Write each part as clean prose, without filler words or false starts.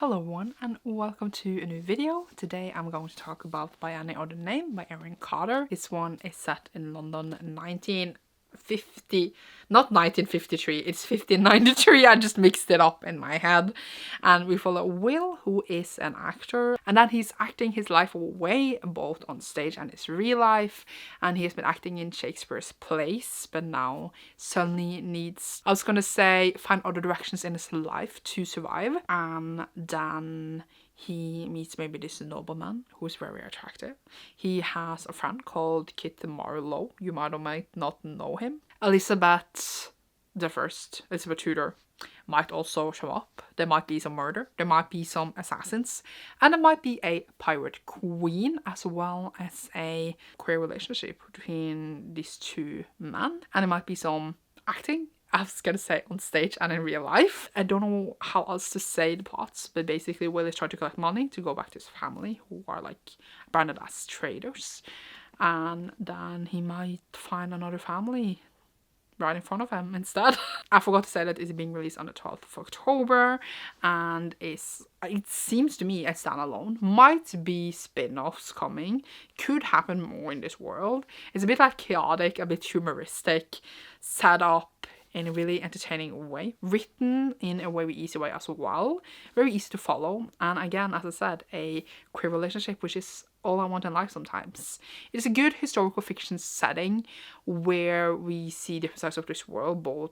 Hello everyone and welcome to a new video. Today I'm going to talk about By Any Other Name by Erin Cotter. This one is set in London 1950, not 1953, it's 1593. I just mixed it up in my head. And we follow Will, who is an actor, and then he's acting his life away both on stage and his real life. And he has been acting in Shakespeare's plays, but now suddenly needs, I was gonna say, find other directions in his life to survive. And then he meets maybe this nobleman who's very attractive. He has a friend called Kit Marlowe. You might or might not know him. Elizabeth Tudor might also show up. There might be some murder, there might be some assassins, and there might be a pirate queen, as well as a queer relationship between these two men. And there might be some acting, I was gonna say, on stage and in real life. I don't know how else to say the plots, but basically Will is trying to collect money to go back to his family, who are like branded as traitors. And then he might find another family right in front of him instead. I forgot to say that it's being released on the 12th of October and it seems to me a standalone. Might be spin-offs coming. Could happen more in this world. It's a bit like chaotic, a bit humoristic, set up in a really entertaining way, written in a very easy way as well, very easy to follow, and again, as I said, a queer relationship, which is all I want in life sometimes. It's a good historical fiction setting where we see different sides of this world, both,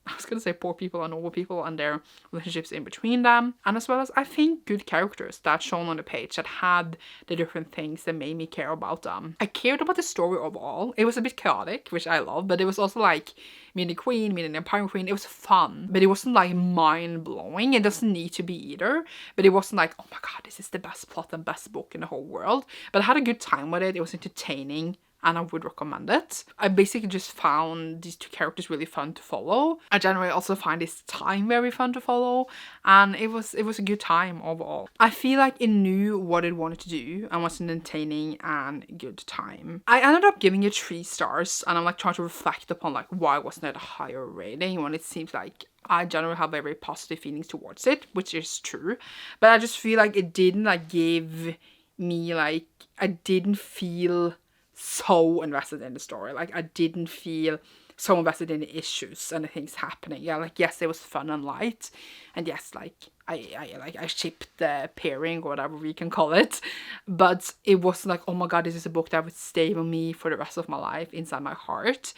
I was gonna say, poor people and noble people and their relationships in between them, and as well as, I think, good characters that shown on the page that had the different things that made me care about them. I cared about the story overall. It was a bit chaotic, which I love, but it was also like meeting the queen, meeting the Empire Queen. It was fun, but it wasn't like mind-blowing. It doesn't need to be either, but it wasn't like, oh my god, this is the best plot and best book in the whole world. But I had a good time with it. It was entertaining, and I would recommend it. I basically just found these two characters really fun to follow. I generally also find this time very fun to follow, and it was a good time overall. I feel like it knew what it wanted to do and was an entertaining and good time. I ended up giving it 3 stars, and I'm like trying to reflect upon like why wasn't it a higher rating when it seems like I generally have very positive feelings towards it, which is true. But I just feel like it didn't like give me like, I didn't feel so invested in the story. Like I didn't feel so invested in the issues and the things happening. Yeah, like yes, it was fun and light, and yes, like I shipped the pairing or whatever we can call it, but it wasn't like, oh my god, this is a book that would stay with me for the rest of my life inside my heart.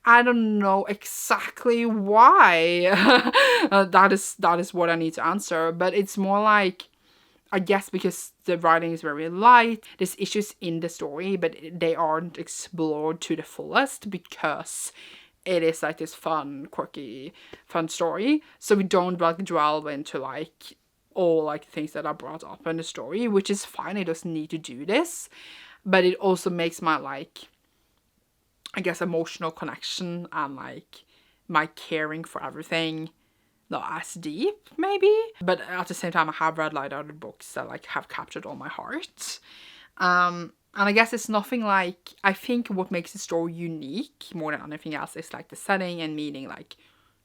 I don't know exactly why. That is what I need to answer, but it's more like, I guess because the writing is very light, there's issues in the story, but they aren't explored to the fullest because it is like this fun, quirky, fun story. So we don't like delve into like all like things that are brought up in the story, which is fine. It doesn't need to do this, but it also makes my like, I guess, emotional connection and like my caring for everything not as deep, maybe. But at the same time, I have read like other books that like have captured all my heart. And I guess it's nothing like, I think what makes the story unique more than anything else is like the setting and meaning like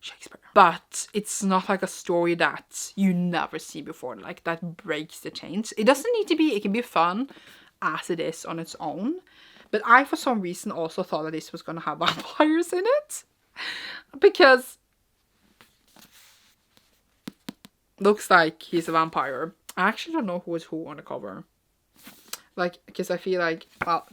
Shakespeare. But it's not like a story that you never see before, like that breaks the chains. It doesn't need to be, it can be fun as it is on its own. But I, for some reason, also thought that this was gonna have vampires in it. Because looks like he's a vampire. I actually don't know who is who on the cover. Like, because I feel like, well,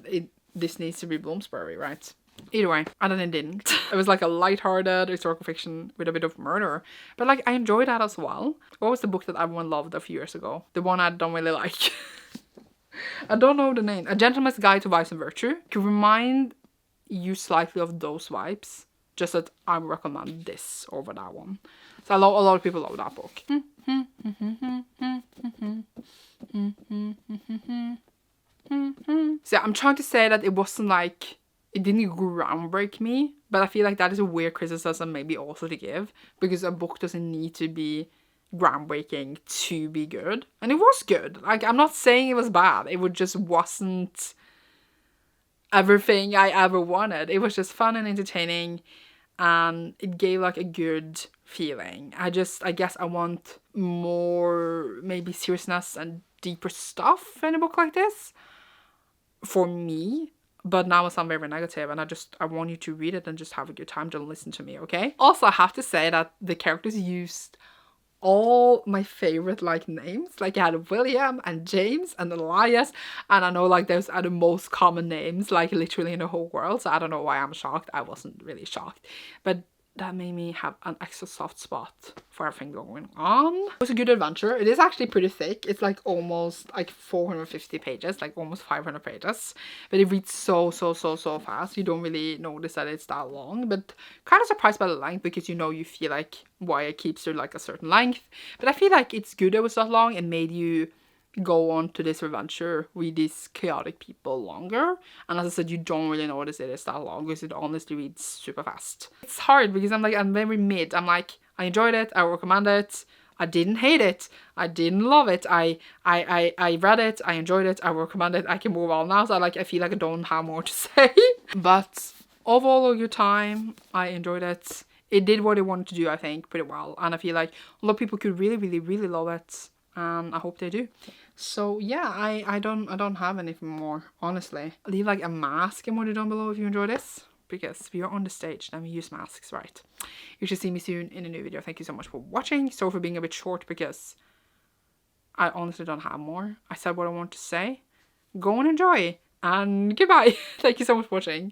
this needs to be Bloomsbury, right? Either way, and then it didn't. It was like a lighthearted historical fiction with a bit of murder. But like, I enjoyed that as well. What was the book that everyone loved a few years ago? The one I don't really like. I don't know the name. A Gentleman's Guide to Vice and Virtue. Could remind you slightly of those vibes. Just that I recommend this over that one. So a lot of people love that book. So yeah, I'm trying to say that it wasn't like, it didn't groundbreak me, but I feel like that is a weird criticism maybe also to give, because a book doesn't need to be groundbreaking to be good. And it was good. Like, I'm not saying it was bad. It just wasn't everything I ever wanted. It was just fun and entertaining. and it gave like a good feeling. I guess I want more maybe seriousness and deeper stuff in a book like this for me. But now it sounds very negative, and I want you to read it and just have a good time. Don't listen to me, okay? Also, I have to say that the characters used all my favorite like names. Like I had William and James and Elias, and I know like those are the most common names like literally in the whole world, so I don't know why I'm shocked. I wasn't really shocked, but that made me have an extra soft spot for everything going on. It was a good adventure. It is actually pretty thick. It's like almost like 450 pages, like almost 500 pages, but it reads so fast. You don't really notice that it's that long, but kind of surprised by the length, because you feel like why it keeps to like a certain length. But I feel like it's good it was that long. It made you go on to this adventure with these chaotic people longer, and as I said, you don't really notice it is that long because it honestly reads super fast. It's hard because I'm very mid. I'm like, I enjoyed it, I recommend it, I didn't hate it, I didn't love it, I read it, I enjoyed it, I recommend it, I can move on now. So I feel like I don't have more to say. But overall a good time. I enjoyed it. It did what it wanted to do, I think, pretty well, and I feel like a lot of people could really love it, and I hope they do. So yeah, I don't have anything more, honestly. Leave like a mask emoji down below if you enjoy this, because we are on the stage and we use masks, right? You should see me soon in a new video. Thank you so much for watching. Sorry for being a bit short because I honestly don't have more. I said what I want to say. Go and enjoy, and goodbye. Thank you so much for watching.